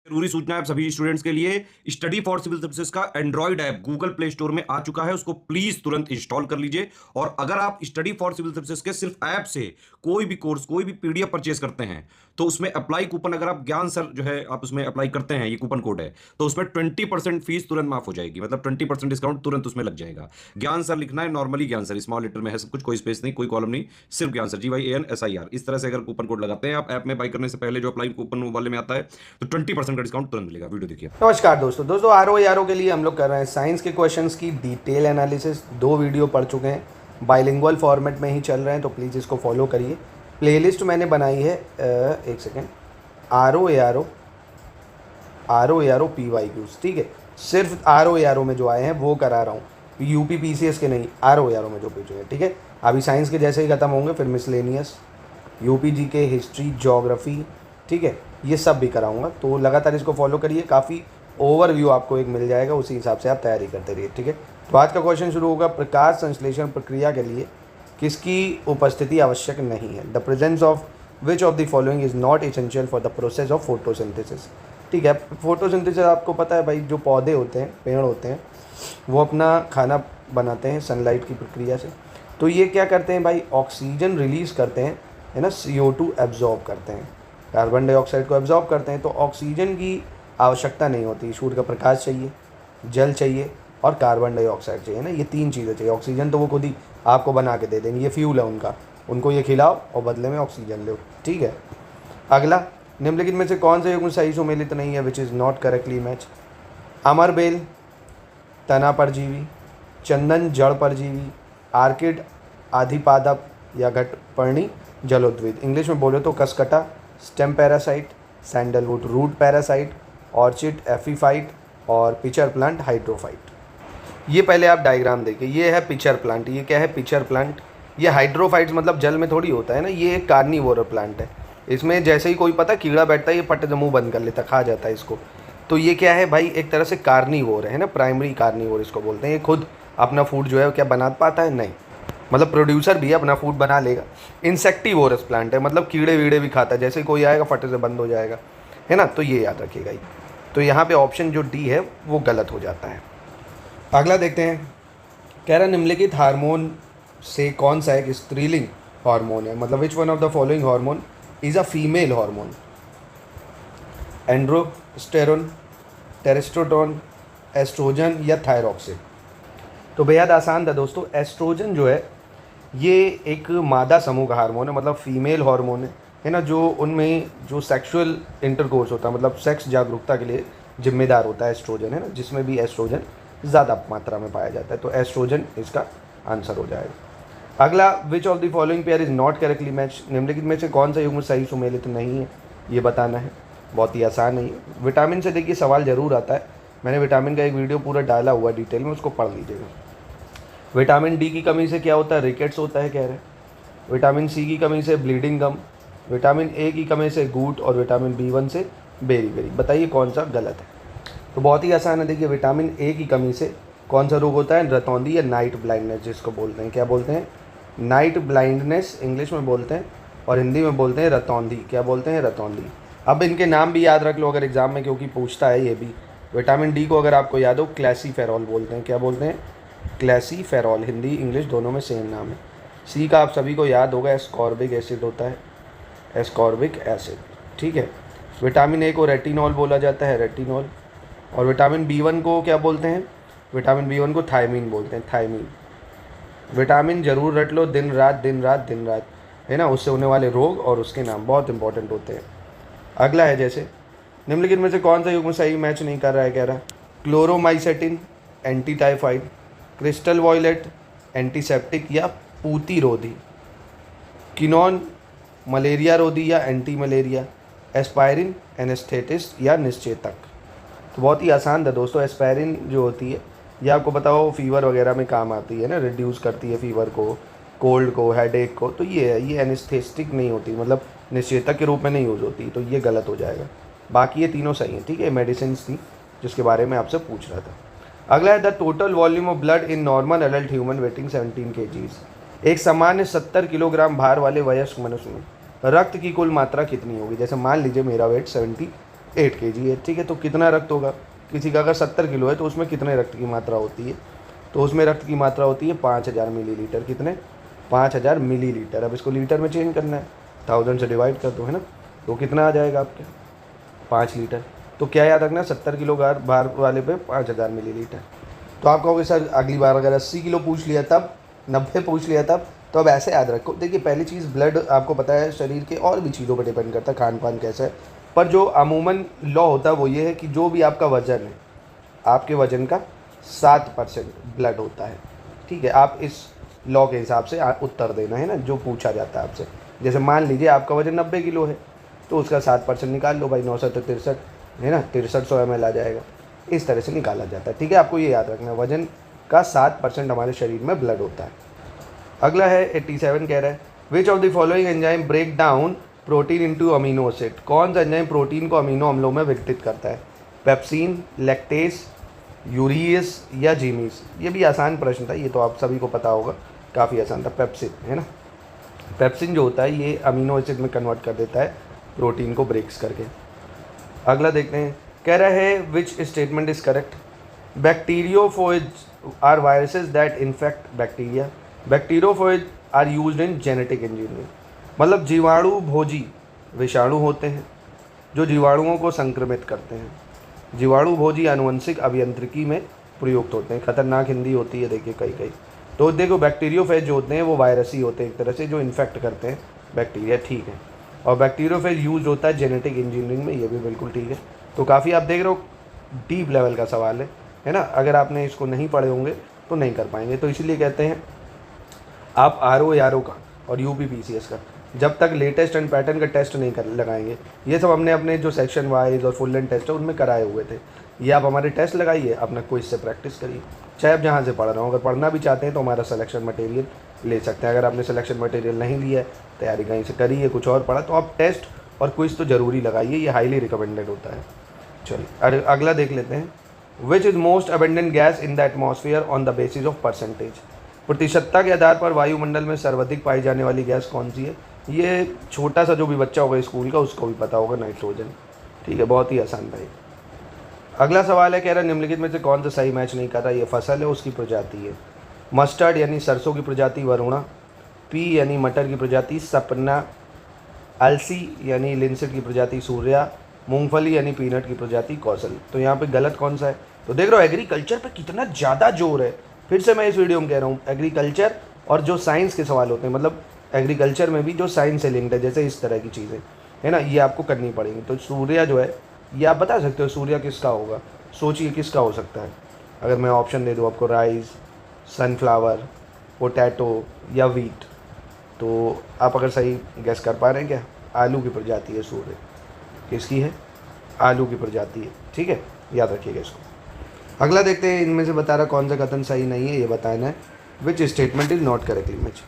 जरूरी सूचना है सभी स्टूडेंट्स के लिए। स्टडी फॉर सिविल सर्विसेज का Android app Google play store में आ चुका है, उसको प्लीज तुरंत इंस्टॉल कर लीजिए। और अगर आप स्टडी फॉर सिविल सर्विसेज के सिर्फ ऐप से कोई भी कोर्स, कोई भी पीडीएफ परचेज करते हैं तो उसमें अप्लाई कूपन, अगर आप ज्ञान सर जो है आप उसमें अप्लाई करते हैं, ये कूपन कोड है, तो उसमें 20% फीस तुरंत माफ हो जाएगी। मतलब 20% डिस्काउंट तुरंत उसमें लग जाएगा। ज्ञान सर लिखना है, नॉर्मली ज्ञान सर स्मॉल लेटर में है सब कुछ, कोई स्पेस नहीं, कोई कॉलम नहीं, सिर्फ ज्ञान सर, GYANSIR। इस तरह से अगर कूपन कोड लगाते हैं आप ऐप में बाई करने से पहले, जो अप्लाई कूपन वाले में आता है, तो 20% का डिस्काउंट तुरंत मिलेगा। वीडियो देखिए। नमस्कार दोस्तों आरओ के लिए हम लोग कर रहे हैं साइंस के क्वेश्चंस की डिटेल एनालिसिस। 2 वीडियो पढ़ चुके हैं, बाइलिंगुअल फॉर्मेट में ही चल रहे हैं, तो प्लीज़ इसको फॉलो करिए। प्लेलिस्ट मैंने बनाई है, एक सेकेंड, आर ओ PYQs, ठीक है। सिर्फ आर ओ में जो आए हैं वो करा रहा हूँ, यूपी PCS के नहीं, आर ओ में जो पूछे हैं, ठीक है। अभी साइंस के जैसे ही ख़त्म होंगे फिर miscellaneous, UP GK, history, geography, ठीक है, ये सब भी कराऊंगा। तो लगातार इसको फॉलो करिए, काफ़ी ओवरव्यू आपको एक मिल जाएगा, उसी हिसाब से आप तैयारी करते रहिए, ठीक है। तो आज का क्वेश्चन शुरू होगा, प्रकाश संश्लेषण प्रक्रिया के लिए किसकी उपस्थिति आवश्यक नहीं है? The presence of which of the following is not essential for the process of photosynthesis, ठीक है। फोटोसिंथेसिस आपको पता है भाई, जो पौधे होते हैं, पेड़ होते हैं, वो अपना खाना बनाते हैं सनलाइट की प्रक्रिया से। तो ये क्या करते हैं भाई, ऑक्सीजन रिलीज़ करते हैं, है ना, CO2 एब्जॉर्ब करते हैं, कार्बन डाइऑक्साइड को एब्जॉर्ब करते हैं। तो ऑक्सीजन की आवश्यकता नहीं होती, सूर्य का प्रकाश चाहिए, जल चाहिए और कार्बन डाइऑक्साइड चाहिए ना, ये 3 चीज़ें चाहिए। ऑक्सीजन तो वो खुद ही आपको बना के दे देंगे, ये फ्यूल है उनका, उनको ये खिलाओ और बदले में ऑक्सीजन लो, ठीक है। अगला, निम्नलिखित में से कौन सा युग्म सही सुमेलित नहीं है, which is not correctly match? अमरबेल तना परजीवी, चंदन जड़ परजीवी, आर्किड आधिपादप या घटपर्णी जलोद्भिद। इंग्लिश में बोले तो cuscuta stem parasite, sandalwood root parasite, orchid epiphyte और पिचर प्लांट हाइड्रोफाइट। ये पहले आप डायग्राम देखिए, ये है पिचर प्लांट। ये क्या है? Pitcher plant. ये हाइड्रोफाइट्स मतलब जल में थोड़ी होता है ना, ये एक कार्निवोर प्लांट है। इसमें जैसे ही कोई पता कीड़ा बैठता है, ये पट मुँह बंद कर लेता, खा जाता है इसको। तो ये क्या है भाई, एक तरह से कार्निवोर है ना, प्राइमरी कार्निवोर इसको बोलते हैं। ये खुद अपना फूड जो है क्या बना पाता है? नहीं, मतलब प्रोड्यूसर भी है, अपना फूड बना लेगा। इंसेक्टिवोरस प्लांट है, मतलब कीड़े वीड़े भी खाता है, जैसे कोई आएगा फटे से बंद हो जाएगा, है ना। तो ये याद रखिएगा। तो यहाँ पे ऑप्शन जो डी है वो गलत हो जाता है। अगला देखते हैं, कह रहा निम्नलिखित हार्मोन से कौन सा एक स्त्रीलिंग हार्मोन है? मतलब which one of the following hormone is a female hormone? Androsterone, testosterone, estrogen या थायरॉक्सिन? तो बेहद आसान था दोस्तों। एस्ट्रोजन जो है ये एक मादा समूह का हार्मोन है, मतलब फीमेल हार्मोन है ना, जो उनमें जो सेक्सुअल इंटरकोर्स होता है, मतलब सेक्स जागरूकता के लिए जिम्मेदार होता है एस्ट्रोजन, है ना, जिसमें भी एस्ट्रोजन ज़्यादा मात्रा में पाया जाता है। तो एस्ट्रोजन इसका आंसर हो जाएगा। अगला, विच of the following pair is not correctly match? निम्नलिखित में से कौन सा युग्म सही सुमेलित नहीं है, ये बताना है। बहुत ही आसान है ये। विटामिन से देखिए सवाल ज़रूर आता है, मैंने विटामिन का एक वीडियो पूरा डाला हुआ डिटेल में, उसको पढ़ लीजिएगा। विटामिन डी की कमी से क्या होता है? रिकेट्स होता है, कह रहे हैं। विटामिन सी की कमी से ब्लीडिंग गम, विटामिन ए की कमी से गूट और विटामिन B1 से बेरी। बताइए कौन सा गलत है? तो बहुत ही आसान है, देखिए विटामिन ए की कमी से कौन सा रोग होता है? रतौंधी या नाइट ब्लाइंडनेस, जिसको बोलते हैं, क्या बोलते हैं? नाइट ब्लाइंडनेस इंग्लिश में बोलते हैं, और हिंदी में बोलते हैं रतौंधी। क्या बोलते हैं? रतौंधी। अब इनके नाम भी याद रख लो अगर एग्जाम में, क्योंकि पूछता है ये भी। विटामिन डी को अगर आपको याद हो, क्लैसीफेरॉल बोलते हैं। क्या बोलते हैं? क्लैसीफेरॉल। हिंदी इंग्लिश दोनों में सेम नाम है। सी का आप सभी को याद होगा, एस्कॉर्बिक एसिड होता है, एस्कॉर्बिक एसिड, ठीक है। विटामिन ए को रेटिनॉल बोला जाता है, रेटिनॉल। और विटामिन B1 को क्या बोलते हैं? विटामिन B1 को थायमीन बोलते हैं, थायमीन। विटामिन जरूर रट लो, दिन रात दिन रात दिन रात, है ना, उससे होने वाले रोग और उसके नाम बहुत इंपॉर्टेंट होते हैं। अगला है, जैसे निम्नलिखित में से कौन सा युग्म सही मैच नहीं कर रहा है? कह रहा chloromycetin anti typhoid, crystal violet antiseptic या पूती रोधी, किनोन मलेरिया रोधी या एंटी मलेरिया, एस्पायरिन एनेस्थेटिस्ट या निश्चेतक? तो बहुत ही आसान था दोस्तों। एस्पायरिन जो होती है ये आपको बताओ फीवर वगैरह में काम आती है ना, रिड्यूस करती है फीवर को, कोल्ड को, हेडेक को। तो ये है, ये एनेस्थेटिक नहीं होती, मतलब निश्चेतक के रूप में नहीं यूज़ होती, तो ये गलत हो जाएगा। बाकी ये तीनों सही हैं, ठीक है। मेडिसिन थी जिसके बारे में आपसे पूछ रहा था। अगला है, the total volume of blood in normal adult human waiting 17 kg। एक सामान्य 70 किलोग्राम भार वाले वयस्क मनुष्य में रक्त की कुल मात्रा कितनी होगी? जैसे मान लीजिए मेरा वेट 70 8 kg है, ठीक है। तो कितना रक्त होगा, किसी का अगर 70 किलो है तो उसमें कितने रक्त की मात्रा होती है, तो उसमें रक्त की मात्रा होती है 5000 मिलीलीटर। कितने, 5000 मिलीलीटर। अब इसको लीटर में चेंज करना है, 1000 से डिवाइड कर दो, है ना, तो कितना आ जाएगा आपके 5 लीटर। तो क्या याद रखना, 70 किलो भार वाले पे 5000 मिलीलीटर। तो आप कहोगे सर अगली बार अगर 80 किलो पूछ लिया तब, 90 पूछ लिया तब, तो अब ऐसे याद रखो। देखिए पहली चीज़, ब्लड आपको पता है शरीर के और भी चीज़ों पर डिपेंड करता है, खान पान कैसा है, पर जो अमूमन लॉ होता है वो ये है कि जो भी आपका वज़न है, आपके वज़न का 7% ब्लड होता है, ठीक है। आप इस लॉ के हिसाब से उत्तर देना है ना, जो पूछा जाता है आपसे। जैसे मान लीजिए आपका वज़न 90 किलो है, तो उसका 7% निकाल लो भाई, 9 से 63 है ना, 6300 ml आ जाएगा। इस तरह से निकाला जाता है, ठीक है। आपको ये याद रखना है, वज़न का 7% हमारे शरीर में ब्लड होता है। अगला है 87, कह रहा है which of the following enzyme break down protein into amino acid. कौन सा एंजाइम प्रोटीन को अमीनो अम्लों में विघटित करता है, पेप्सिन, लैक्टेस, यूरियस या जीमीस। ये भी आसान प्रश्न था, ये तो आप सभी को पता होगा, काफ़ी आसान था। पेप्सिन है ना, पेप्सिन जो होता है ये अमीनो एसिड में कन्वर्ट कर देता है प्रोटीन को ब्रेक्स करके। अगला देखते हैं, कह रहा है which statement is correct, bacteriophages are viruses that infect bacteria, bacteriophages are used in genetic engineering. मतलब जीवाणु भोजी विषाणु होते हैं जो जीवाणुओं को संक्रमित करते हैं। जीवाणु भोजी आनुवंशिक अभियांत्रिकी में प्रयुक्त होते हैं। खतरनाक हिंदी होती है देखिए कई। तो देखो बैक्टीरियोफेज जो होते हैं वो वायरस ही होते हैं एक तरह से, जो इन्फेक्ट करते हैं बैक्टीरिया, ठीक है। और बैक्टीरियोफेज यूज होता है जेनेटिक इंजीनियरिंग में, ये भी बिल्कुल ठीक है। तो काफ़ी आप देख रहे हो डीप लेवल का सवाल है ना। अगर आपने इसको नहीं पढ़े होंगे तो नहीं कर पाएंगे। तो इसीलिए कहते हैं आप RO का और UPPCS का जब तक लेटेस्ट एंड पैटर्न का टेस्ट नहीं कर लगाएंगे, ये सब हमने अपने जो सेक्शन वाइज और फुल लेंथ टेस्ट है उनमें कराए हुए थे। ये आप हमारे टेस्ट लगाइए, अपना क्विज से प्रैक्टिस करिए, चाहे आप जहाँ से पढ़ रहे हो। अगर पढ़ना भी चाहते हैं तो हमारा सिलेक्शन मटेरियल ले सकते हैं। अगर आपने सिलेक्शन मटेरियल नहीं लिया है, तैयारी कहीं से करिए, कुछ और पढ़ा, तो आप टेस्ट और क्विज तो ज़रूरी लगाइए, ये हाईली रिकमेंडेड होता है। चलिए अगला देख लेते हैं, which is most abundant gas in the atmosphere on the basis of percentage. प्रतिशतता के आधार पर वायुमंडल में सर्वाधिक पाई जाने वाली गैस कौन सी है। ये छोटा सा जो भी बच्चा होगा स्कूल का उसको भी पता होगा, नाइट्रोजन, ठीक है। बहुत ही आसान भाई। अगला सवाल है, कह रहा है निम्नलिखित में से कौन सा सही मैच नहीं कर रहा। ये फसल है, उसकी प्रजाति है। मस्टर्ड यानी सरसों की प्रजाति वरुणा, पी यानी मटर की प्रजाति सपना, अलसी यानी लिनसेट की प्रजाति सूर्या, मूंगफली यानी पीनट की प्रजाति कौशल। तो यहाँ पे गलत कौन सा है। तो देख रहे हो एग्रीकल्चर पे कितना ज़्यादा जोर है। फिर से मैं इस वीडियो में कह रहा हूँ, एग्रीकल्चर और जो साइंस के सवाल होते हैं, मतलब एग्रीकल्चर में भी जो साइंस से लिंक्ड है, जैसे इस तरह की चीज़ें है ना, ये आपको करनी पड़ेंगी। तो सूर्या जो है ये आप बता सकते हो सूर्या किसका होगा, सोचिए किसका हो सकता है। अगर मैं ऑप्शन दे दूँ आपको, राइस, सनफ्लावर, पोटैटो या वीट, तो आप अगर सही गैस कर पा रहे हैं क्या, आलू की प्रजाति है सूर्य। किसकी है, आलू की प्रजाति है, ठीक है, याद रखिएगा इसको। अगला देखते हैं, इनमें से बता रहा कौन सा कथन सही नहीं है, ये बताना है। Which statement is not correctly match.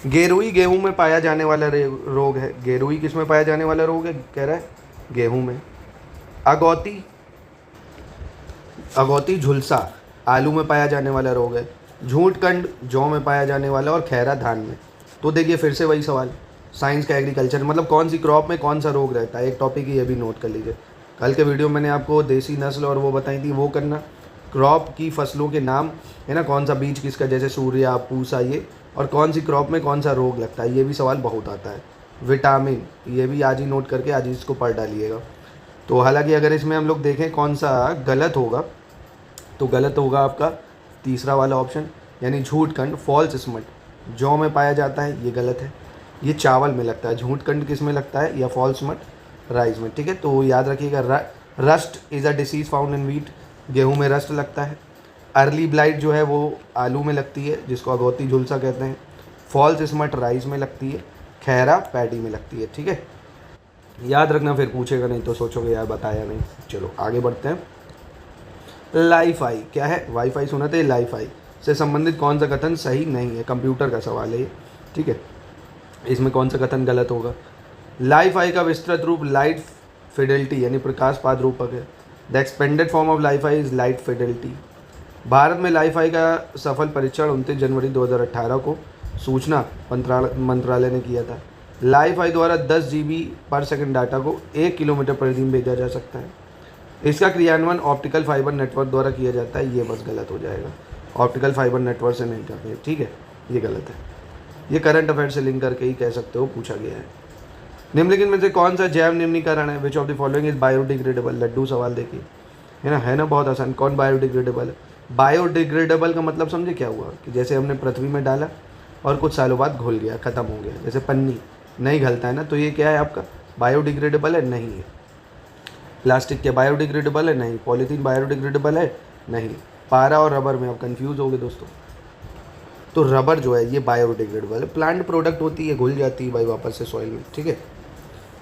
गेरुई गेहूं में पाया जाने वाला रोग है। गेरुई किस में पाया जाने वाला रोग है, कह रहा है गेहूं में। अगौती झुलसा आलू में पाया जाने वाला रोग है। झूठकंड जौ में पाया जाने वाला, और खैरा धान में। तो देखिए फिर से वही सवाल, साइंस का एग्रीकल्चर, मतलब कौन सी क्रॉप में कौन सा रोग रहता है, एक टॉपिक ही ये भी नोट कर लीजिए। कल के वीडियो में मैंने आपको देसी नस्ल और वो बताई थी, वो करना। क्रॉप की फसलों के नाम है ना, कौन सा बीज किसका, जैसे सूर्या, पूसा, ये, और कौन सी क्रॉप में कौन सा रोग लगता है, ये भी सवाल बहुत आता है। विटामिन, ये भी आज ही नोट करके आज ही इसको पढ़ डालिएगा। तो हालांकि अगर इसमें हम लोग देखें कौन सा गलत होगा, तो गलत होगा आपका तीसरा वाला ऑप्शन, यानी झूठकंड, फॉल्स स्मट, जौ में पाया जाता है, ये गलत है। ये चावल में लगता है। झूठकंड किस में लगता है, या फॉल्स स्मट राइस में, ठीक है। तो याद रखिएगा, rust is a disease found in wheat, गेहूं में रस्ट लगता है। अर्ली ब्लाइट जो है वो आलू में लगती है, जिसको अगौती झुलसा कहते हैं। फॉल्स स्मट राइस में लगती है। खैरा पैडी में लगती है, ठीक है, याद रखना, फिर पूछेगा नहीं तो सोचोगे यार बताया नहीं। चलो आगे बढ़ते हैं। लाईफाई क्या है, वाईफाई सुना था, लाईफाई से संबंधित कौन सा कथन सही नहीं है। कंप्यूटर का सवाल है ये, ठीक है। इसमें कौन सा कथन गलत होगा। लाईफाई का विस्तृत रूप लाइट फिडेलिटी यानी प्रकाशपात रूपक है। The expanded form of Li-Fi is light Fidelity. Bharat में लाईफाई का सफल परीक्षण 29 जनवरी 2018 को सूचना मंत्रालय ने किया था। लाईफाई द्वारा 10 GB पर सेकंड डाटा को 1 किलोमीटर प्रति दिन भेजा जा सकता है। इसका क्रियान्वयन ऑप्टिकल फाइबर नेटवर्क द्वारा किया जाता है, ये बस गलत हो जाएगा। ऑप्टिकल फाइबर नेटवर्क से नहीं करते, ठीक है, ये गलत है। ये करंट अफेयर से लिंक करके ही कह सकते हो, पूछा गया है। निम्नलिखित में से कौन सा जैव निम्नीकरण है? Which of the following is biodegradable? लड्डू सवाल देखिए, है ना बहुत आसान। कौन बायोडिग्रेडेबल है? बायोडिग्रेडेबल का मतलब समझे क्या हुआ कि जैसे हमने पृथ्वी में डाला और कुछ सालों बाद घुल गया, ख़त्म हो गया, जैसे पन्नी नहीं घलता है ना, तो ये क्या है आपका? बायोडिग्रेडेबल है? नहीं है। प्लास्टिक क्या बायोडिग्रेडेबल है? नहीं। पॉलीथीन बायोडिग्रेडेबल है? नहीं। पारा और रबर में आप कंफ्यूज हो गए दोस्तों। तो रबर जो है ये बायोडिग्रेडेबल है, प्लांट प्रोडक्ट होती है, घुल जाती है भाई वापस से सॉइल में, ठीक है।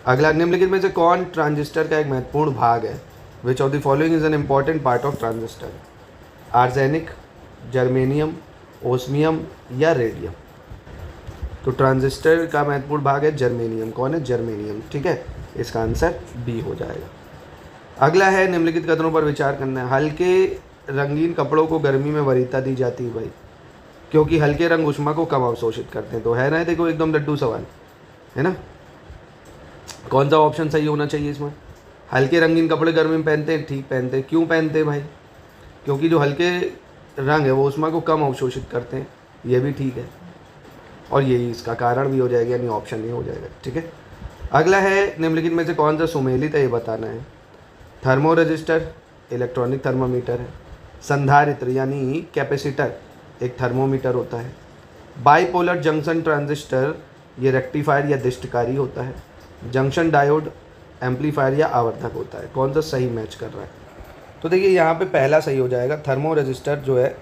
अगला, निम्नलिखित में से कौन ट्रांजिस्टर का एक महत्वपूर्ण भाग है? Which of the following is an important part of transistor? Arsenic, germanium, osmium या रेडियम? तो ट्रांजिस्टर का महत्वपूर्ण भाग है जर्मेनियम। कौन है? जर्मेनियम, ठीक है। इसका आंसर बी हो जाएगा। अगला है, निम्नलिखित कथनों पर विचार करना है। हल्के रंगीन कपड़ों को गर्मी में वरीयता दी जाती है भाई, क्योंकि हल्के रंग ऊष्मा को कम अवशोषित करते हैं। तो है ना, देखो एकदम लड्डू सवाल है ना। कौन सा ऑप्शन सही होना चाहिए इसमें? हल्के रंगीन कपड़े गर्मी में पहनते हैं, ठीक पहनते हैं। क्यों पहनते हैं भाई? क्योंकि जो हल्के रंग है वो ऊष्मा को कम अवशोषित करते हैं, ये भी ठीक है, और यही इसका कारण भी हो जाएगा, यानी ऑप्शन नहीं हो जाएगा, ठीक है। अगला है, निम्नलिखित में से कौन सा सुमेलित है ये बताना है। थर्मो रजिस्टर इलेक्ट्रॉनिक थर्मामीटर है। संधारित्र यानी कैपेसिटर एक थर्मोमीटर होता है। बाइपोलर जंक्शन ट्रांजिस्टर ये रेक्टिफायर या दिष्टकारी होता है। जंक्शन डायोड एम्पलीफायर या आवर्धक होता है। कौन सा सही मैच कर रहा है? तो देखिए यहाँ पे पहला सही हो जाएगा। थर्मो रजिस्टर जो है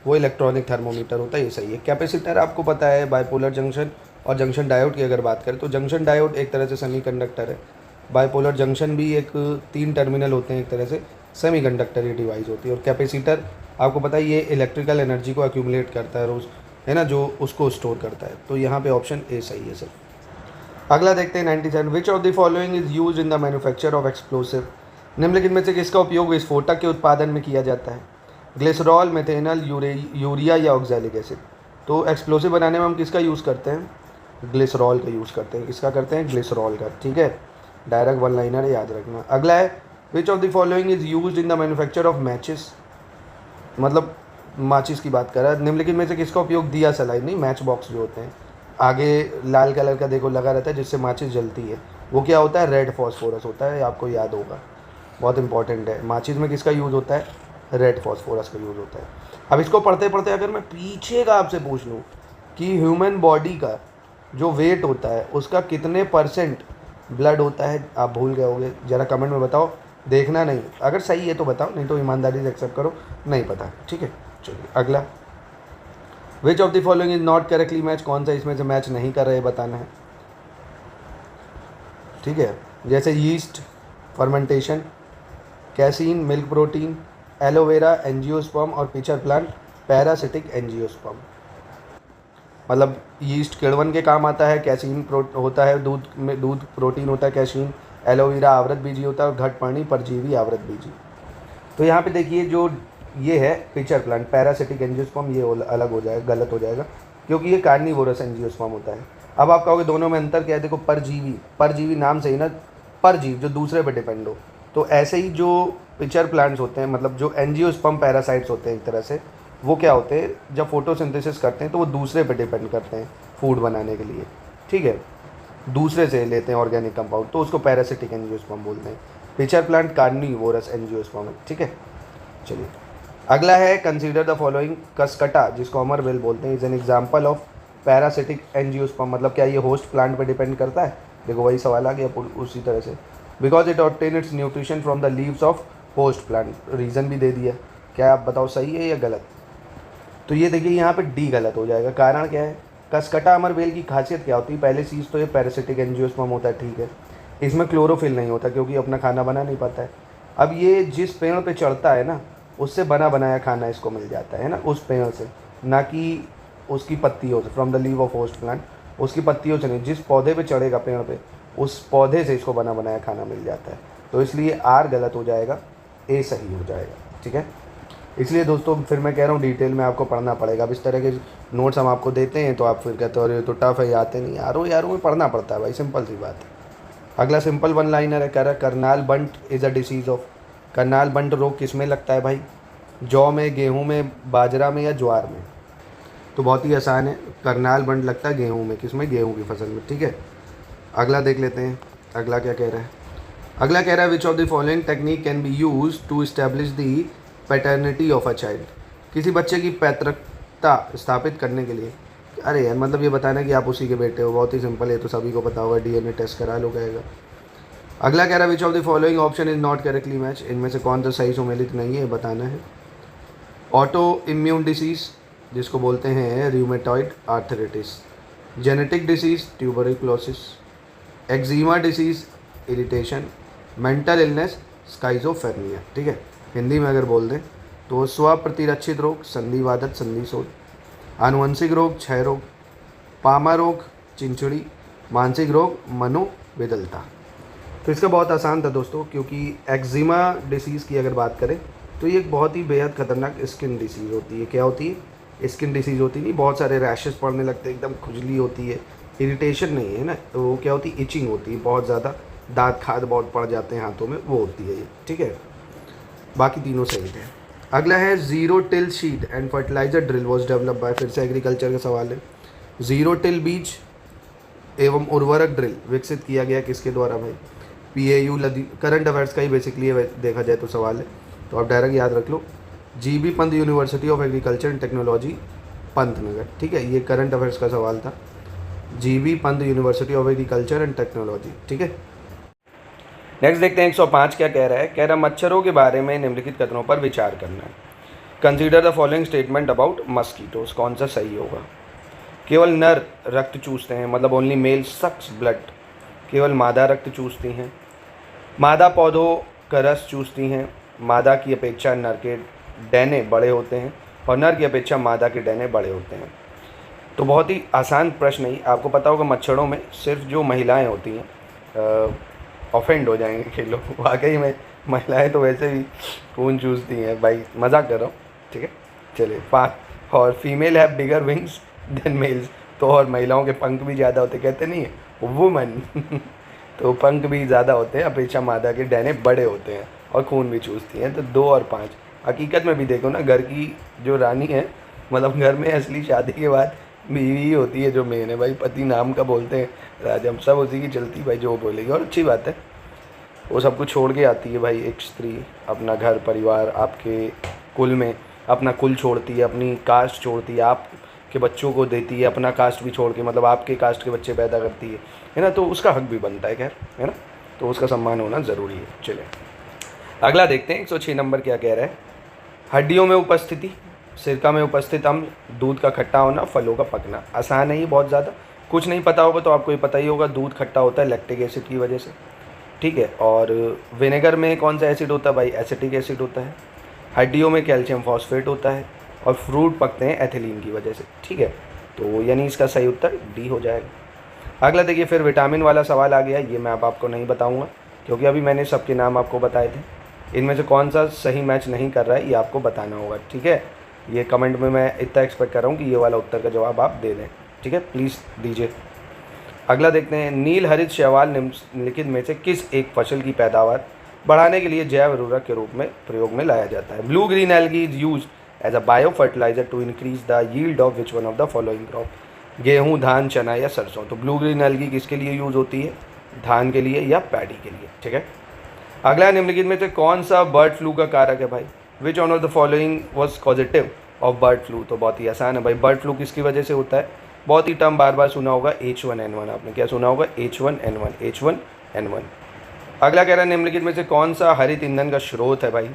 वो इलेक्ट्रॉनिक थर्मोमीटर होता है, ये सही है। कैपेसिटर आपको पता है, बाइपोलर जंक्शन और जंक्शन डायोड की अगर बात करें तो जंक्शन डायोड एक तरह से सेमीकंडक्टर है। बाइपोलर जंक्शन भी एक 3 टर्मिनल होते हैं, एक तरह से सेमीकंडक्टर डिवाइस होती है। और कैपेसिटर आपको पता है ये इलेक्ट्रिकल एनर्जी को एक्यूमुलेट करता है रोज़, है ना, जो उसको स्टोर करता है। तो यहाँ पे ऑप्शन ए सही है सर। अगला देखते हैं 97। विच of the following is use in the manufacture of explosive? निम्नलिखित में से किसका उपयोग विस्फोटक के उत्पादन में किया जाता है? ग्लिसरॉल, मेथेनॉल, यूरिया या ऑक्सैलिक एसिड? तो एक्सप्लोसिव बनाने में हम किसका यूज़ करते हैं? ग्लिसरॉल का यूज़ करते हैं। किसका करते हैं? ग्लिसरॉल का, ठीक है। डायरेक्ट वन लाइनर याद रखना। अगला है, which of the following is use in the manufacture of matches? मतलब माचिस की बात कर रहा है। निम्नलिखित में से किसका उपयोग दिया सलाई, नहीं मैच बॉक्स जो होते हैं, आगे लाल कलर का देखो लगा रहता है जिससे माचिस जलती है, वो क्या होता है? रेड फॉस्फोरस होता है, आपको याद होगा, बहुत इंपॉर्टेंट है। माचिस में किसका यूज़ होता है? रेड फॉस्फोरस का यूज़ होता है। अब इसको पढ़ते पढ़ते अगर मैं पीछे का आपसे पूछ लूँ कि ह्यूमन बॉडी का जो वेट होता है उसका कितने % ब्लड होता है, आप भूल गए होगे, ज़रा कमेंट में बताओ। देखना नहीं, अगर सही है तो बताओ, नहीं तो ईमानदारी से एक्सेप्ट करो, नहीं पता, ठीक है। चलिए अगला, विच of the following is not correctly match? कौन सा इसमें से मैच नहीं कर रहे बताना है, ठीक है। जैसे yeast, fermentation, casein, milk protein, aloe vera, angiosperm और पिचर प्लांट पैरासिटिक एंजियोस्पर्म। मतलब यीस्ट किड़वन के काम आता है, कैसीन होता है दूध में, दूध प्रोटीन होता है कैसीन, एलोवेरा आवृत बीजी होता है और घटपर्णी परजीवी आवृत बीजी। तो यहाँ पे देखिए जो ये है पिचर प्लांट पैरासिटिक एंजियोस्पर्म, ये अलग हो जाएगा, गलत हो जाएगा, क्योंकि ये कार्निवोरस एंजियोस्पर्म होता है। अब आप कहोगे दोनों में अंतर क्या है? देखो परजीवी, परजीवी नाम से ही ना, परजीव जो दूसरे पे डिपेंड हो, तो ऐसे ही जो पिचर प्लांट्स होते हैं, मतलब जो एंजियोस्पर्म पैरासाइट्स होते हैं एक तरह से, वो क्या होते हैं जब फोटोसिंथेसिस करते हैं तो वो दूसरे पे डिपेंड करते हैं फूड बनाने के लिए, ठीक है, दूसरे से लेते हैं ऑर्गेनिक कंपाउंड, तो उसको पैरासिटिक एंजियोस्पर्म बोलते हैं। पिचर प्लांट कार्निवोरस एंजियोस्पर्म है, ठीक है। चलिए अगला है, कंसीडर द फॉलोइंग। कसकटा जिसको अमर वेल बोलते हैं is an example of parasitic angiosperm. मतलब क्या ये होस्ट प्लांट पे डिपेंड करता है? देखो वही सवाल आ गया उसी तरह से। Because it obtain it's nutrition from the leaves of host plant, reason भी दे दिया। क्या आप बताओ सही है या गलत? तो ये देखिए यहाँ पे डी गलत हो जाएगा। कारण क्या है? कसकटा अमर वेल की खासियत क्या होती है? पहली चीज़ तो ये पैरासिटिक एंजियोस्पर्म होता है, ठीक है, इसमें क्लोरोफिल नहीं होता क्योंकि अपना खाना बना नहीं पाता है। अब ये जिस पेड़ पे चढ़ता है ना, उससे बना बनाया खाना इसको मिल जाता है ना, उस पेड़ से, ना कि उसकी पत्तियों से, from the leave of host plant, उसकी पत्तियों से नहीं, जिस पौधे पे चढ़ेगा पेड़ पे उस पौधे से इसको बना बनाया खाना मिल जाता है। तो इसलिए आर गलत हो जाएगा, ए सही हो जाएगा, ठीक है। इसलिए दोस्तों फिर मैं कह रहा हूँ डिटेल में आपको पढ़ना पड़ेगा। अब इस तरह के नोट्स हम आपको देते हैं तो आप फिर कहते हो अरे तो टफ है, आते नहीं, यारों में पढ़ना पड़ता है भाई, सिंपल सी बात है। अगला सिंपल वन लाइनर है, कह रहा Karnal bunt is a disease of. Karnal bunt रोग किस में लगता है भाई? जौ में, गेहूं में, बाजरा में या ज्वार में? तो बहुत ही आसान है, करनाल बंट लगता है गेहूं में। किस में? गेहूं की फसल में। ठीक है, अगला देख लेते हैं। अगला क्या कह रहा है? अगला कह रहा है which of the following technique can be use to establish the paternity of a child. किसी बच्चे की पैतृकता स्थापित करने के लिए। अरे यार, मतलब ये बताना कि आप उसी के बेटे हो, बहुत ही सिंपल है, तो सभी को पता होगा, डीएनए टेस्ट करा लो कहेगा। अगला कह रहा है which of the following option is not correctly match. इनमें से कौन सा सही सुमेलित नहीं है, बताना है। ऑटो इम्यून डिसीज़ जिसको बोलते हैं rheumatoid arthritis, genetic disease tuberculosis, eczema disease irritation, mental illness schizophrenia. ठीक है, हिंदी में अगर बोल दें तो स्वप्रतिरक्षित रोग, संधिवादत, संधिशोथ, आनुवंशिक रोग, क्षय रोग, पामा रोग, चिंचुड़ी, मानसिक रोग, मनोविदलता। तो इसका बहुत आसान था दोस्तों, क्योंकि एक्जिमा डिसीज़ की अगर बात करें तो ये एक बहुत ही बेहद खतरनाक स्किन डिसीज़ होती है। क्या होती है? स्किन डिसीज़ होती नहीं, बहुत सारे रैशेस पड़ने लगते हैं, एकदम खुजली होती है, इरिटेशन नहीं है ना, तो वो क्या होती है? इचिंग होती है बहुत ज़्यादा, दांत खाद बहुत पड़ जाते हैं हाथों में, वो होती है ये। ठीक है, बाकी तीनों सही थे। अगला है zero till seed and fertiliser drill was develop by. फिर से एग्रीकल्चर का सवाल है। जीरो टिल बीज एवं उर्वरक ड्रिल विकसित किया गया किसके द्वारा भाई? PAU करंट अफेयर्स का ही बेसिकली देखा जाए तो सवाल है, तो आप डायरेक्ट याद रख लो, GB Pant university of agriculture and technology Pantnagar. ठीक है, ये करंट अफेयर्स का सवाल था, GB Pant university of agriculture and technology. ठीक है, नेक्स्ट देखते हैं 105 क्या कह रहा है। कह रहा मच्छरों के बारे में निम्नलिखित कथनों पर विचार करना है। Consider the following statement about mosquitoes. कौन सा सही होगा? केवल नर रक्त चूसते हैं, मतलब ओनली मेल सक्स ब्लड। केवल मादा रक्त चूसती हैं। मादा पौधों का रस चूसती हैं। मादा की अपेक्षा नर के डैने बड़े होते हैं और नर की अपेक्षा मादा के डैने बड़े होते हैं। तो बहुत ही आसान प्रश्न है। आपको पता होगा मच्छरों में सिर्फ जो महिलाएं होती हैं, ऑफेंड हो जाएंगे कि लोग, वाकई में महिलाएं तो वैसे भी खून चूसती हैं भाई, मजाक कर रहा हूँ। ठीक है, चलिए 5। और female have bigger wings than males. तो और महिलाओं के पंख भी ज़्यादा होते, कहते नहीं है वुमन तो पंख भी ज़्यादा होते हैं अपेक्षा मादा के डैने बड़े होते हैं और खून भी चूसती हैं। तो 2 और 5 हकीकत में भी देखो ना, घर की जो रानी है, मतलब घर में असली शादी के बाद बीवी होती है जो मेन है भाई, पति नाम का बोलते हैं राजा, सब उसी की चलती भाई, जो बोलेगी। और अच्छी बात है, वो सब कुछ छोड़ के आती है भाई एक स्त्री, अपना घर परिवार, आपके कुल में अपना कुल छोड़ती है, अपनी कास्ट छोड़ती है, आपके बच्चों को देती है, अपना कास्ट भी छोड़ के, मतलब आपके कास्ट के बच्चे पैदा करती है ना, तो उसका हक भी बनता है, खैर है ना, तो उसका सम्मान होना ज़रूरी है। चलिए अगला देखते हैं 106 नंबर क्या कह रहा है। हड्डियों में उपस्थिति, सिरका में उपस्थित अम्ल, दूध का खट्टा होना, फलों का पकना। आसान है ये बहुत ज़्यादा, कुछ नहीं पता होगा तो आपको ये पता ही होगा, दूध खट्टा होता है लैक्टिक एसिड की वजह से। ठीक है, और विनेगर में कौन सा एसिड होता है भाई? एसिटिक एसिड होता है। हड्डियों में कैल्शियम फॉस्फेट होता है और फ्रूट पकते हैं एथिलीन की वजह से। ठीक है, तो यानी इसका सही उत्तर डी हो जाएगा। अगला देखिए, फिर विटामिन वाला सवाल आ गया। ये मैं अब आपको नहीं बताऊंगा क्योंकि अभी मैंने सबके नाम आपको बताए थे। इनमें से कौन सा सही मैच नहीं कर रहा है ये आपको बताना होगा। ठीक है, ये कमेंट में मैं इतना एक्सपेक्ट कर रहा हूँ कि ये वाला उत्तर का जवाब आप दे दें। ठीक है, प्लीज़ दीजिए। अगला देखते हैं, नील हरित शैवाल निम्नलिखित में से किस एक फसल की पैदावार बढ़ाने के लिए जैव उर्वरक के रूप में प्रयोग में लाया जाता है? Blue green algae is use as a bio fertiliser to increase the yield of which one of the following crop? गेहूँ, धान, चना या सरसों। तो ब्लू ग्रीन एल्गी किसके लिए यूज़ होती है? धान के लिए या पैडी के लिए। ठीक है, अगला निम्नलिखित में से कौन सा बर्ड फ्लू का कारक है भाई? विच one of the following was causative of bird flu? तो बहुत ही आसान है भाई, बर्ड फ्लू किसकी वजह से होता है? बहुत ही टर्म बार बार सुना होगा, H1N1। आपने क्या सुना होगा? H1N1। अगला कह रहा है, निम्नलिखित में से कौन सा हरित ईंधन का स्रोत है भाई?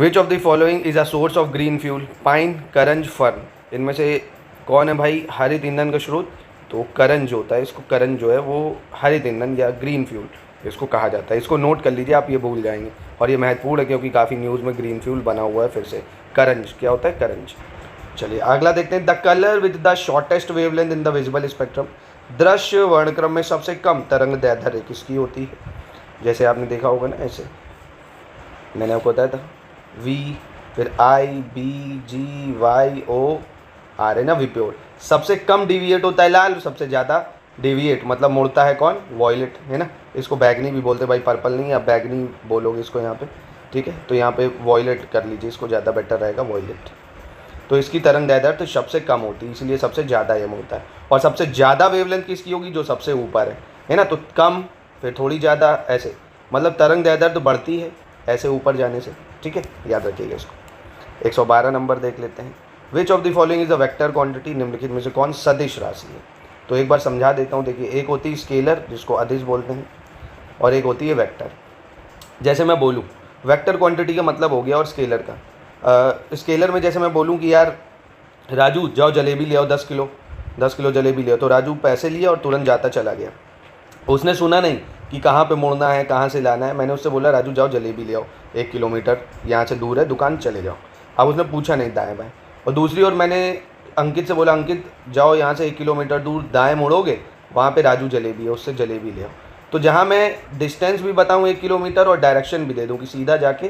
विच of the following is a source of green fuel? Pine, Karanj, fern. इनमें से कौन है भाई हरित ईंधन का स्रोत? तो करंज होता है, इसको करंज जो है वो हरित ईंधन या ग्रीन फ्यूल इसको कहा जाता है। इसको नोट कर लीजिए, आप ये भूल जाएंगे, और ये महत्वपूर्ण है क्योंकि काफ़ी न्यूज़ में ग्रीन फ्यूल बना हुआ है। फिर से करंज क्या होता है? करंज। चलिए अगला देखते हैं, the colour with the shortest wavelength in the visible spectrum. दृश्य वर्णक्रम में सबसे कम तरंग दैर्ध्य किसकी होती है? जैसे आपने देखा होगा ना, ऐसे मैंने आपको बताया था, V, फिर I, B, G, Y, O, R है ना, विप्योर। सबसे कम डिविएट होता है लाल, सबसे ज़्यादा डिविएट मतलब मुड़ता है कौन? वॉयलेट है ना, इसको बैगनी भी बोलते हैं भाई, पर्पल नहीं, आप बैगनी बोलोगे इसको यहाँ पे। ठीक है, तो यहाँ पे वॉयलेट कर लीजिए, इसको ज़्यादा बेटर रहेगा वॉयलेट। तो इसकी तरंग दैर्ध्य सबसे कम होती है, इसलिए सबसे ज़्यादा एम होता है। और सबसे ज़्यादा वेवलेंथ किसकी होगी? जो सबसे ऊपर है ना। तो कम, फिर थोड़ी ज़्यादा, ऐसे मतलब तरंग दैर्ध्य तो बढ़ती है ऐसे ऊपर जाने से, ठीक है, याद रखिएगा इसको। 112 नंबर देख लेते हैं। विच of the following is a vector quantity? निम्नलिखित में से कौन सदिश राशि है? तो एक बार समझा देता हूँ। देखिए, एक होती है स्केलर जिसको अदिश बोलते हैं, और एक होती है वेक्टर। जैसे मैं बोलूँ वेक्टर क्वांटिटी का मतलब हो गया, और स्केलर का स्केलर में जैसे मैं बोलूँ कि यार राजू जाओ जलेबी ले आओ 10 किलो जलेबी ले आओ, तो राजू पैसे लिया और तुरंत जाता चला गया। उसने सुना नहीं कि कहाँ पे मुड़ना है, कहाँ से लाना है। मैंने उससे बोला राजू जाओ जलेबी ले आओ, 1 किलोमीटर यहाँ से दूर है दुकान, चले जाओ। अब उसने पूछा नहीं दाएँ बाएँ। और दूसरी ओर मैंने अंकित से बोला अंकित जाओ यहाँ से 1 किलोमीटर दूर दाएँ मुड़ोगे, वहाँ पे राजू जलेबी है, उससे जलेबी ले आओ। तो जहाँ मैं डिस्टेंस भी बताऊँ 1 किलोमीटर और डायरेक्शन भी दे दूँ कि सीधा जाके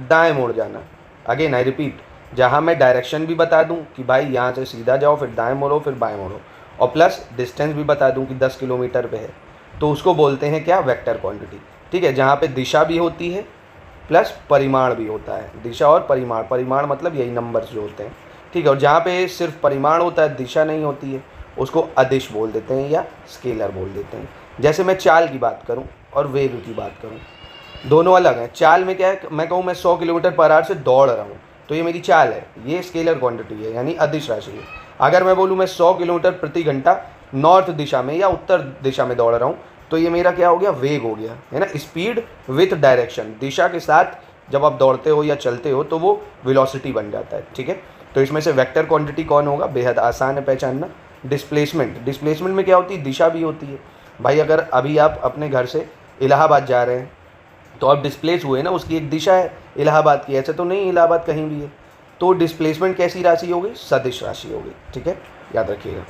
दाएँ मुड़ जाना। अगेन आई रिपीट, जहाँ मैं डायरेक्शन भी बता दूँ कि भाई यहाँ से सीधा जाओ, फिर दाएँ मुड़ो, फिर बाएँ मुड़ो, और प्लस डिस्टेंस भी बता दूँ कि 10 किलोमीटर पे है, तो उसको बोलते हैं क्या? Vector quantity. ठीक है, जहाँ पे दिशा भी होती है प्लस परिमाण भी होता है। दिशा और परिमाण, परिमाण मतलब यही नंबर्स जो होते हैं, ठीक है। और जहाँ पे सिर्फ परिमाण होता है, दिशा नहीं होती है, उसको अदिश बोल देते हैं या स्केलर बोल देते हैं। जैसे मैं चाल की बात करूँ और वेग की बात करूँ, दोनों अलग हैं। चाल में क्या है, मैं कहूँ मैं 100 किलोमीटर पर आवर से दौड़ रहा हूँ, तो ये मेरी चाल है, ये स्केलर क्वांटिटी है, यानी अदिश राशि है। अगर मैं बोलूँ मैं 100 किलोमीटर प्रति घंटा नॉर्थ दिशा में या उत्तर दिशा में दौड़ रहा हूँ, तो ये मेरा क्या हो गया? वेग हो गया, है ना। स्पीड विथ डायरेक्शन, दिशा के साथ जब आप दौड़ते हो या चलते हो तो वो वेलोसिटी बन जाता है, ठीक है। तो इसमें से वेक्टर क्वांटिटी कौन होगा? बेहद आसान है पहचानना। डिस्प्लेसमेंट, डिस्प्लेसमेंट में क्या होती है? दिशा भी होती है। भाई अगर अभी आप अपने घर से इलाहाबाद जा रहे हैं तो आप डिस्प्लेस हुए ना, उसकी एक दिशा है इलाहाबाद की, ऐसे तो नहीं इलाहाबाद कहीं भी है। तो डिस्प्लेसमेंट कैसी राशि होगी? सदिश राशि होगी, ठीक है, याद रखिएगा।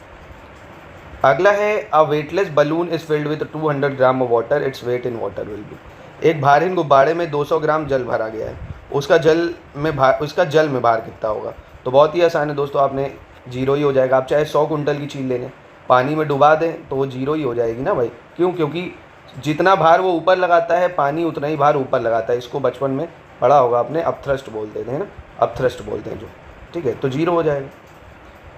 अगला है a weightless balloon is filled with 200 gram of water, its weight in water will be. एक भारहीन गुब्बारे में 200 ग्राम जल भरा गया है, उसका जल में भार कितना होगा? तो बहुत ही आसान है दोस्तों, आपने जीरो ही हो जाएगा। आप चाहे 100 कुंटल की चीज़ ले लें, पानी में डुबा दें तो वो जीरो ही हो जाएगी ना भाई। क्यों? क्योंकि जितना भार वो ऊपर लगाता है, पानी उतना ही भार ऊपर लगाता है। इसको बचपन में पढ़ा होगा आपने, अपथ्रस्ट बोलते थे ना, अपथ्रस्ट बोलते हैं जो, ठीक है, तो जीरो हो जाएगा।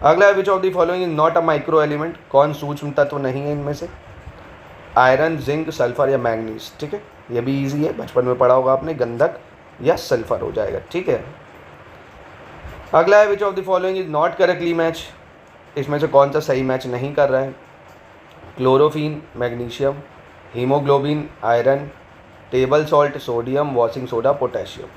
अगला, विच of the following is not a micro element? कौन सूक्ष्म तत्व नहीं है इनमें से? आयरन, जिंक, सल्फर या मैंगनीज, ठीक है, ये भी इजी है, बचपन में पढ़ा होगा आपने, गंधक या सल्फर हो जाएगा, ठीक है। अगला है which of the following is not correctly match? इसमें से कौन सा सही मैच नहीं कर रहा है? Chlorophyll, magnesium, haemoglobin, iron, table salt, sodium, washing soda, potassium.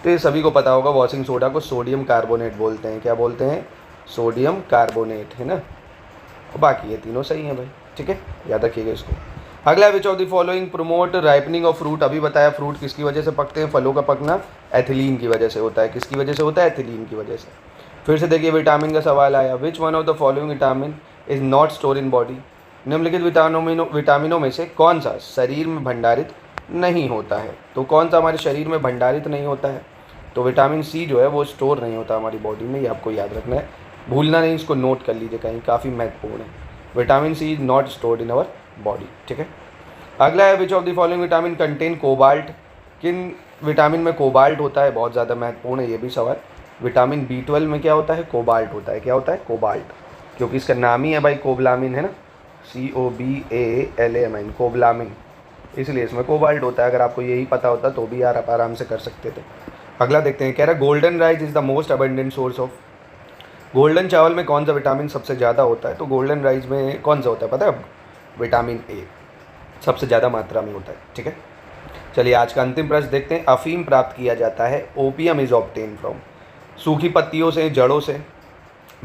तो ये सभी को पता होगा, वॉशिंग सोडा को सोडियम कार्बोनेट बोलते हैं। क्या बोलते हैं? सोडियम कार्बोनेट, है ना। और बाकी ये तीनों सही हैं भाई, ठीक है, याद रखिएगा इसको। अगला, विच of the following promote ripening of fruit? अभी बताया फ्रूट किसकी वजह से पकते हैं, फलों का पकना एथिलीन की वजह से होता है। किसकी वजह से होता है? एथिलीन की वजह से। फिर से देखिए विटामिन का सवाल आया, विच one of the following vitamin is not store in body? निम्नलिखित विटामिनों में से कौन सा शरीर में भंडारित नहीं होता है? तो कौन सा हमारे शरीर में भंडारित नहीं होता है? तो विटामिन सी जो है वो स्टोर नहीं होता हमारी बॉडी में, ये आपको याद रखना है, भूलना नहीं, इसको नोट कर लीजिए कहीं, काफ़ी महत्वपूर्ण है। Vitamin C is not stored in our body, ठीक है। अगला है which of the following vitamin contain cobalt? किन विटामिन में कोबाल्ट होता है? बहुत ज़्यादा महत्वपूर्ण है ये भी सवाल। विटामिन B12 में क्या होता है? कोबाल्ट होता है। क्या होता है? कोबाल्ट, क्योंकि इसका नाम ही है भाई कोबलामिन, है ना, COBALAMIN, कोबलामिन, इसलिए इसमें कोबाल्ट होता है। अगर आपको यही पता होता तो भी यार आप आराम से कर सकते थे। अगला देखते हैं, कह रहा है golden rice is the most abundant source of? Golden चावल में कौन सा विटामिन सबसे ज़्यादा होता है? तो गोल्डन राइस में कौन सा होता है पता है? विटामिन A सबसे ज़्यादा मात्रा में होता है, ठीक है। चलिए आज का अंतिम प्रश्न देखते हैं। अफीम प्राप्त किया जाता है, ओपियम इज ऑब्टेन फ्रॉम? सूखी पत्तियों से, जड़ों से,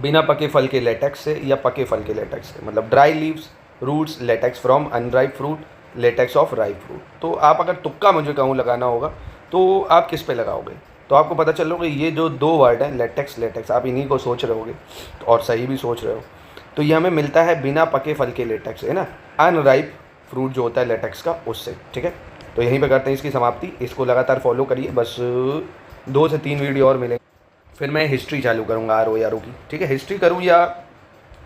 बिना पके फल के लेटेक्स से, या पके फल के लेटेक्स से? मतलब dry leaves, roots, latex from unripe fruit, latex of ripe fruit. तो आप अगर तुक्का मुझे कहूँ लगाना होगा तो आप किस पे लगाओगे? तो आपको पता चल रहा ये जो दो वर्ड हैं लेटेक्स, लेटेक्स, आप इन्हीं को सोच रहे होगे और सही भी सोच रहे हो। तो ये हमें मिलता है बिना पके फल के लेटेक्स, है ना, अनराइप फ्रूट जो होता है लेटेक्स का, उससे, ठीक है। तो यहीं पे करते हैं इसकी समाप्ति। इसको लगातार फॉलो करिए, बस 2 से 3 वीडियो और मिलेंगे, फिर मैं हिस्ट्री चालू करूँगा RO की, ठीक है। हिस्ट्री करूँ या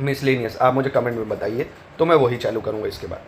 मिसलेनियस, आप मुझे कमेंट में बताइए, तो मैं वही चालू करूँगा इसके बाद।